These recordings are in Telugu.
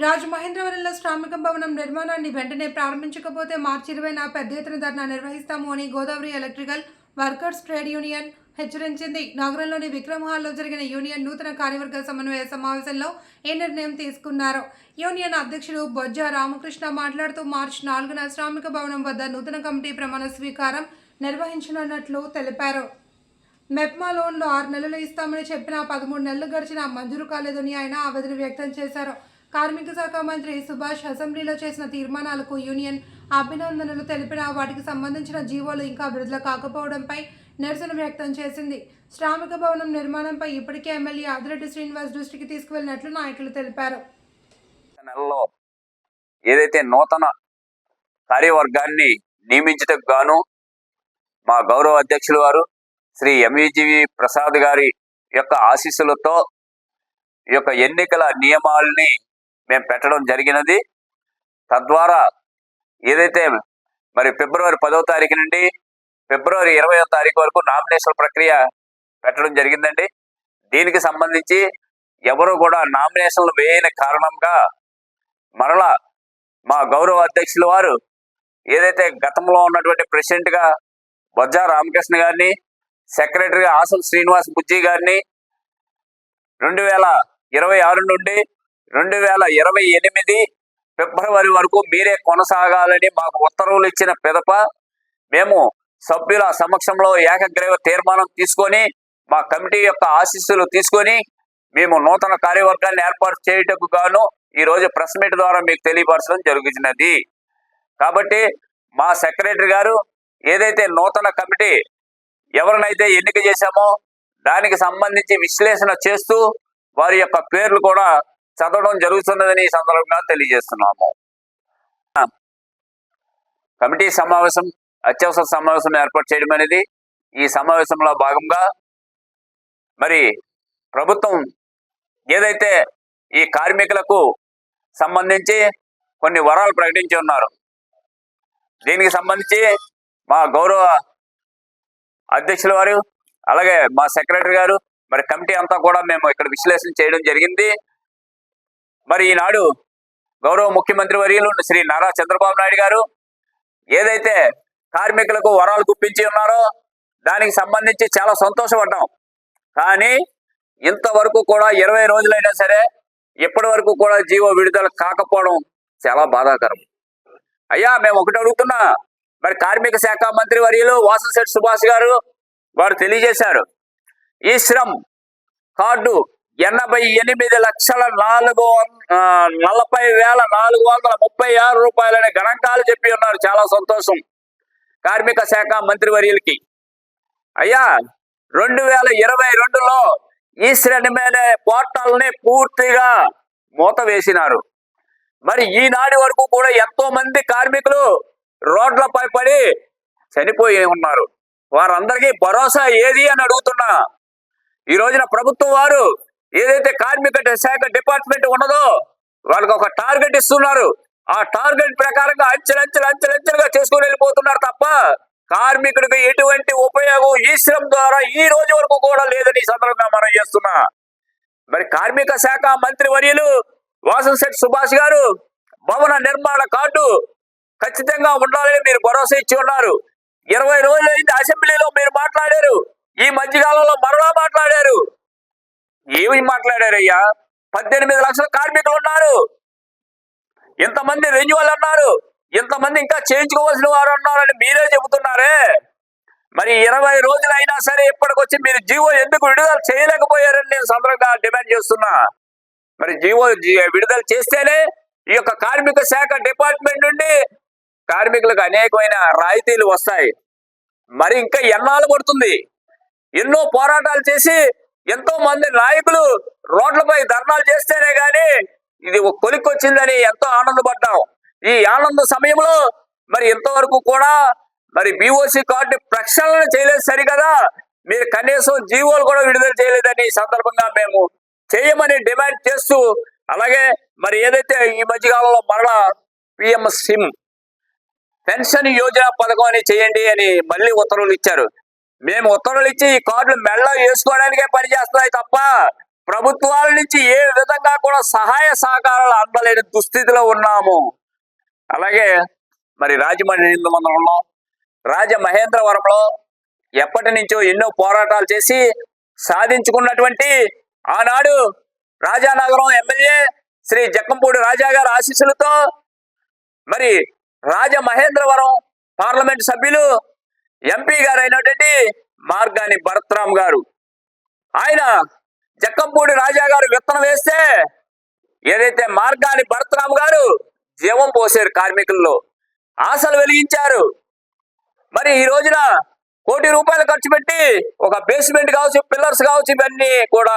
రాజమహేంద్రవరంలో శ్రామిక భవనం నిర్మాణాన్ని వెంటనే ప్రారంభించకపోతే మార్చి 20న పెద్ద ఎత్తున ధర్నా నిర్వహిస్తాము అని Godavari electrical workers trade union హెచ్చరించింది. నగరంలోని విక్రమ్ హాల్లో జరిగిన యూనియన్ నూతన కార్యవర్గ సమన్వయ సమావేశంలో ఈ నిర్ణయం తీసుకున్నారు. యూనియన్ అధ్యక్షుడు బొజ్జ రామకృష్ణ మాట్లాడుతూ మార్చి 4న శ్రామిక భవనం వద్ద నూతన కమిటీ ప్రమాణ స్వీకారం నిర్వహించనున్నట్లు తెలిపారు. మెప్మా లోన్లు 6 నెలలు ఇస్తామని చెప్పినా 13 నెలలు గడిచినా మంజూరు కాలేదని ఆయన ఆవేదన వ్యక్తం చేశారు. కార్మిక శాఖ మంత్రి సుభాష్ అసెంబ్లీలో చేసిన తీర్మానాలకు యూనియన్ అభినందనలు తెలిపినా వాటికి సంబంధించిన జీవోలు ఇంకా విడుదల కాకపోవడంపై నిరసన వ్యక్తం చేసింది. శ్రామిక భవనం నిర్మాణంపై ఇప్పటికే ఎమ్మెల్యే ఆదిరెడ్డి శ్రీనివాస్ దృష్టికి తీసుకువెళ్లినట్లు నాయకులు తెలిపారు. నెలలో ఏదైతే నూతన కార్యవర్గాన్ని నియమించటకు గాను మా గౌరవ అధ్యక్షులు వారు శ్రీ ఎంవిజివి ప్రసాద్ గారి యొక్క ఆశీస్సులతో ఈ యొక్క ఎన్నికల నియమాలని మేము పెట్టడం జరిగినది. తద్వారా ఏదైతే మరి ఫిబ్రవరి 10వ తారీఖు నుండి ఫిబ్రవరి 20వ తారీఖు వరకు నామినేషన్ ప్రక్రియ పెట్టడం జరిగిందండి. దీనికి సంబంధించి ఎవరు కూడా నామినేషన్లు వేయని కారణంగా మరలా మా గౌరవ అధ్యక్షుల వారు ఏదైతే గతంలో ఉన్నటువంటి ప్రెసిడెంట్గా బొజ్జా రామకృష్ణ గారిని, సెక్రటరీగా ఆసం శ్రీనివాస్ బుజ్జి గారిని 2026 నుండి 2028 ఫిబ్రవరి వరకు మీరే కొనసాగాలని మాకు ఉత్తర్వులు ఇచ్చిన పిదప మేము సభ్యుల సమక్షంలో ఏకగ్రీవ తీర్మానం తీసుకొని మా కమిటీ యొక్క ఆశీస్సులు తీసుకొని మేము నూతన కార్యవర్గాన్ని ఏర్పాటు చేయటకు గాను ఈరోజు ప్రెస్ మీట్ ద్వారా మీకు తెలియపరచడం జరుగుతున్నది. కాబట్టి మా సెక్రటరీ గారు ఏదైతే నూతన కమిటీ ఎవరినైతే ఎన్నిక చేశామో దానికి సంబంధించి విశ్లేషణ చేస్తూ వారి యొక్క పేర్లు కూడా చదవడం జరుగుతున్నదని ఈ సందర్భంగా తెలియజేస్తున్నాము. కమిటీ సమావేశం అత్యవసర సమావేశం ఏర్పాటు చేయడం అనేది ఈ సమావేశంలో భాగంగా మరి ప్రభుత్వం ఏదైతే ఈ కార్మికులకు సంబంధించి కొన్ని వరాలు ప్రకటించి ఉన్నారు, దీనికి సంబంధించి మా గౌరవ అధ్యక్షుల వారు అలాగే మా సెక్రటరీ గారు మరి కమిటీ అంతా కూడా మేము ఇక్కడ విశ్లేషణ చేయడం జరిగింది. మరి ఈనాడు గౌరవ ముఖ్యమంత్రి వర్యులు శ్రీ నారా చంద్రబాబు నాయుడు గారు ఏదైతే కార్మికులకు వరాలు గుప్పించి ఉన్నారో దానికి సంబంధించి చాలా సంతోషపడ్డాం. కానీ ఇంతవరకు కూడా 20 రోజులైనా సరే ఇప్పటి వరకు కూడా జీవో విడుదల కాకపోవడం చాలా బాధాకరం. అయ్యా, మేము ఒకటి అడుగుతున్నా, మరి కార్మిక శాఖ మంత్రి వర్యులు వాసంశెట్టి సుభాష్ గారు వారు తెలియజేశారు, ఈ శ్రమ్ కార్డు 88,40,436 రూపాయలనే గణాంకాలు చెప్పి ఉన్నారు. చాలా సంతోషం కార్మిక శాఖ మంత్రి వర్యులకి. అయ్యా, 2022లో ఈ శ్రమ్ అనే పోర్టల్ని పూర్తిగా మూత వేసినారు. మరి ఈనాటి వరకు కూడా ఎంతో మంది కార్మికులు రోడ్లపై పడి చనిపోయి ఉన్నారు. వారందరికీ భరోసా ఏది అని అడుగుతున్నా. ఈ రోజున ప్రభుత్వం వారు ఏదైతే కార్మిక శాఖ డిపార్ట్మెంట్ ఉన్నదో వాళ్ళకి ఒక టార్గెట్ ఇస్తున్నారు. ఆ టార్గెట్ ప్రకారంగా అంచెలంచెలుగా చేసుకుని వెళ్ళిపోతున్నారు తప్ప కార్మికుడికి ఎటువంటి ఉపయోగం ఈ శ్రమ్ ద్వారా ఈ రోజు వరకు కూడా లేదని ఈ సందర్భంగా మనం చేస్తున్నా. మరి కార్మిక శాఖ మంత్రి వర్యులు వాసంశెట్టి సుభాష్ గారు భవన నిర్మాణ కార్డు ఖచ్చితంగా ఉండాలని మీరు భరోసా ఇచ్చి ఉన్నారు. 20 రోజులైంది అసెంబ్లీలో మీరు మాట్లాడారు, ఈ మధ్యకాలంలో మరలా మాట్లాడారు. ఏమి మాట్లాడారయ్యా? 18 లక్షల కార్మికులు ఉన్నారు, ఇంతమంది రెన్యువల్ అన్నారు, ఇంతమంది ఇంకా చేయించుకోవాల్సిన వారు ఉన్నారని మీరే చెబుతున్నారే. మరి 20 రోజులు అయినా సరే ఇప్పటికొచ్చి మీరు జీవో ఎందుకు విడుదల చేయలేకపోయారని నేను సందర్భంగా డిమాండ్ చేస్తున్నా. మరి జీవో విడుదల చేస్తేనే ఈ యొక్క కార్మిక శాఖ డిపార్ట్మెంట్ నుండి కార్మికులకు అనేకమైన రాయితీలు వస్తాయి. మరి ఇంకా ఎన్నాళ్ళు పడుతుంది? ఎన్నో పోరాటాలు చేసి ఎంతో మంది నాయకులు రోడ్లపై ధర్నాలు చేస్తేనే గాని ఇది కొలిక్కొచ్చిందని ఎంతో ఆనందపడ్డాం. ఈ ఆనంద సమయంలో మరి ఇంతవరకు కూడా మరి బిఓసి కార్డు ప్రక్షాళన చేయలేదు సరికదా, మీరు కనీసం జీవోలు కూడా విడుదల చేయలేదని ఈ సందర్భంగా మేము చేయమని డిమాండ్ చేస్తూ, అలాగే మరి ఏదైతే ఈ మధ్యకాలంలో మరలా పిఎం సిమ్ పెన్షన్ యోజన పథకం అని చేయండి అని మళ్ళీ ఉత్తర్వులు ఇచ్చారు. మేము ఉత్తర్వులు ఇచ్చి ఈ కార్డులు మెళ్ళ వేసుకోవడానికే పనిచేస్తున్నాయి తప్ప ప్రభుత్వాల నుంచి ఏ విధంగా కూడా సహాయ సహకారాలు అందలేని దుస్థితిలో ఉన్నాము. అలాగే మరి రాజమండ్రి హిందూ మందిరంలో, రాజమహేంద్రవరంలో ఎప్పటి నుంచో ఎన్నో పోరాటాలు చేసి సాధించుకున్నటువంటి ఆనాడు రాజానగరం ఎమ్మెల్యే శ్రీ జక్కంపూడి రాజా గారి ఆశీస్సులతో మరి రాజమహేంద్రవరం పార్లమెంట్ సభ్యులు ఎంపీ గారు అయినటువంటి మార్గాని భరత్రామ్ గారు, ఆయన జక్కంపూడి రాజా గారు విత్తనం వేస్తే ఏదైతే మార్గాని భరత్రామ్ గారు జీవం పోసారు, కార్మికుల్లో ఆశలు వెలిగించారు. మరి ఈ రోజున ₹1,00,00,000 ఖర్చు పెట్టి ఒక బేస్మెంట్ కావచ్చు, పిల్లర్స్ కావచ్చు, ఇవన్నీ కూడా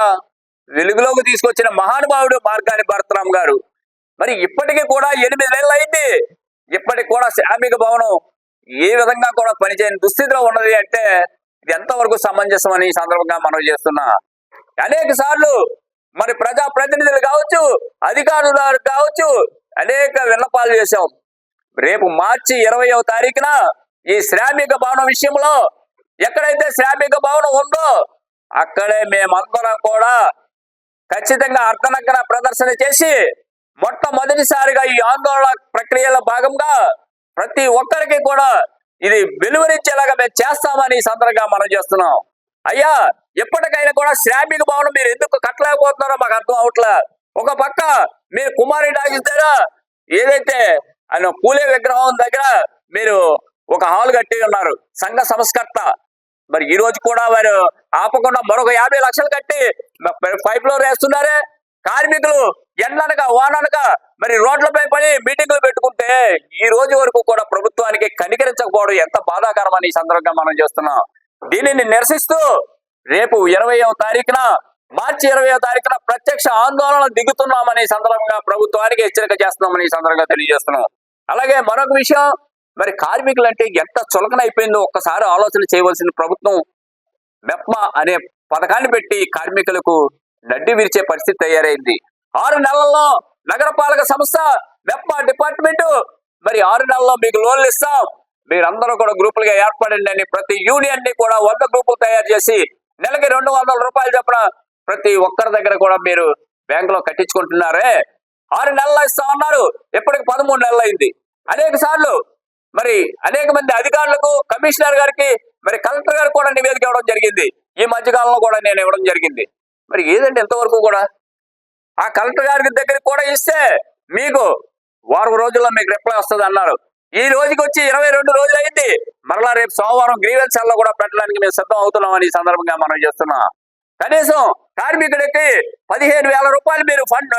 వెలుగులోకి తీసుకొచ్చిన మహానుభావుడు మార్గాని భరత్రామ్ గారు. మరి ఇప్పటికీ కూడా 8 నెలలు అయింది, ఇప్పటికి కూడా శ్రామిక భవనం ఏ విధంగా కూడా పనిచేయని దుస్థితిలో ఉన్నది అంటే ఇది ఎంతవరకు సమంజసం అని ఈ సందర్భంగా మనం చేస్తున్నా. అనేక సార్లు మరి ప్రజా ప్రతినిధులు కావచ్చు, అధికారులు కావచ్చు, అనేక విన్నపాలు చేశాం. రేపు మార్చి 20వ తారీఖున ఈ శ్రామిక భవనం విషయంలో ఎక్కడైతే శ్రామిక భవనం ఉందో అక్కడే మేమందరం కూడా ఖచ్చితంగా అర్ధనగ్న ప్రదర్శన చేసి మొట్టమొదటిసారిగా ఈ ఆందోళన ప్రక్రియలో భాగంగా ప్రతి ఒక్కరికి కూడా ఇది వెలువరించేలాగా మేము చేస్తామని ఈ సందర్భంగా మనం చేస్తున్నాం. అయ్యా, ఎప్పటికైనా కూడా శ్రామిక భవనం మీరు ఎందుకు కట్టలేకపోతున్నారో మాకు అర్థం అవట్లే. ఒక పక్క మీరు కుమారి డాక్టర్ దగ్గర ఏదైతే ఆయన పూలే విగ్రహం దగ్గర మీరు ఒక హాల్ కట్టి ఉన్నారు, సంఘ సంస్కర్త. మరి ఈ రోజు కూడా వారు ఆపకుండా మరొక 50 లక్షలు కట్టి 5 ఫ్లోర్ వేస్తున్నారే. కార్మికులు ఎండనక వాననక మరి రోడ్లపై పడి మీటింగులు పెట్టుకుంటే ఈ రోజు వరకు కూడా ప్రభుత్వానికి కనికరించకపోవడం ఎంత బాధాకరమని ఈ సందర్భంగా మనం చేస్తున్నాం. దీనిని నిరసిస్తూ రేపు 20వ తారీఖున మార్చి 20వ తారీఖున ప్రత్యక్ష ఆందోళన దిగుతున్నామని ఈ సందర్భంగా ప్రభుత్వానికి హెచ్చరిక చేస్తున్నామని ఈ సందర్భంగా తెలియజేస్తున్నాం. అలాగే మరొక విషయం, మరి కార్మికులు అంటే ఎంత చులకనైపోయిందో ఒక్కసారి ఆలోచన చేయవలసిన ప్రభుత్వం మెప్మా అనే పథకాన్ని పెట్టి కార్మికులకు నడ్డి విరిచే పరిస్థితి తయారైంది. 6 నెలల్లో నగరపాలక సంస్థ మెప్మా డిపార్ట్మెంట్ మరి 6 నెలల్లో మీకు లోన్లు ఇస్తాం, మీరందరూ కూడా గ్రూపులుగా ఏర్పడండి అని ప్రతి యూనియన్ ని కూడా 100 గ్రూపులు తయారు చేసి నెలకి ₹200 చొప్పున ప్రతి ఒక్కరి దగ్గర కూడా మీరు బ్యాంకులో కట్టించుకుంటున్నారే. 6 నెలలు ఇస్తామన్నారు, ఇప్పటికి 13 నెలలు అయింది. అనేక సార్లు మరి అనేక మంది అధికారులకు, కమిషనర్ గారికి, మరి కలెక్టర్ గారికి కూడా నివేదిక ఇవ్వడం జరిగింది. ఈ మధ్యకాలంలో కూడా నేను ఇవ్వడం జరిగింది. మరి ఏదంటే ఎంతవరకు కూడా ఆ కలెక్టర్ గారి దగ్గరికి కూడా ఇస్తే మీకు వారం రోజుల్లో మీకు రిప్లై వస్తుంది అన్నారు. ఈ రోజుకి వచ్చి 22 రోజులు అయింది. మరలా రేపు సోమవారం గ్రీవెన్స్ సెల్లో కూడా పెట్టడానికి మేము సిద్ధం అవుతున్నామని ఈ సందర్భంగా మనం చేస్తున్నాం. కనీసం కార్మికుడికి ₹15,000 మీరు ఫండ్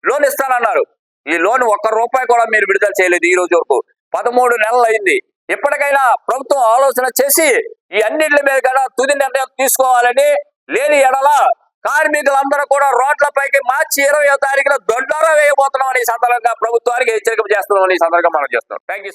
లోన్ ఇస్తానన్నారు. ఈ లోన్ ₹1 కూడా మీరు విడుదల చేయలేదు ఈ రోజు వరకు. 13 నెలలు అయింది. ఇప్పటికైనా ప్రభుత్వం ఆలోచన చేసి ఈ అన్నింటి మీద కూడా తుది నిర్ణయం తీసుకోవాలని, లేని ఎడల కార్మికులందరూ కూడా రోడ్లపైకి మార్చి 20వ తారీఖున దొడ్డారా వేయబోతున్నామని ఈ సందర్భంగా ప్రభుత్వానికి హెచ్చరిక చేస్తున్నామని ఈ సందర్భంగా మనం చేస్తున్నాం. Thank you.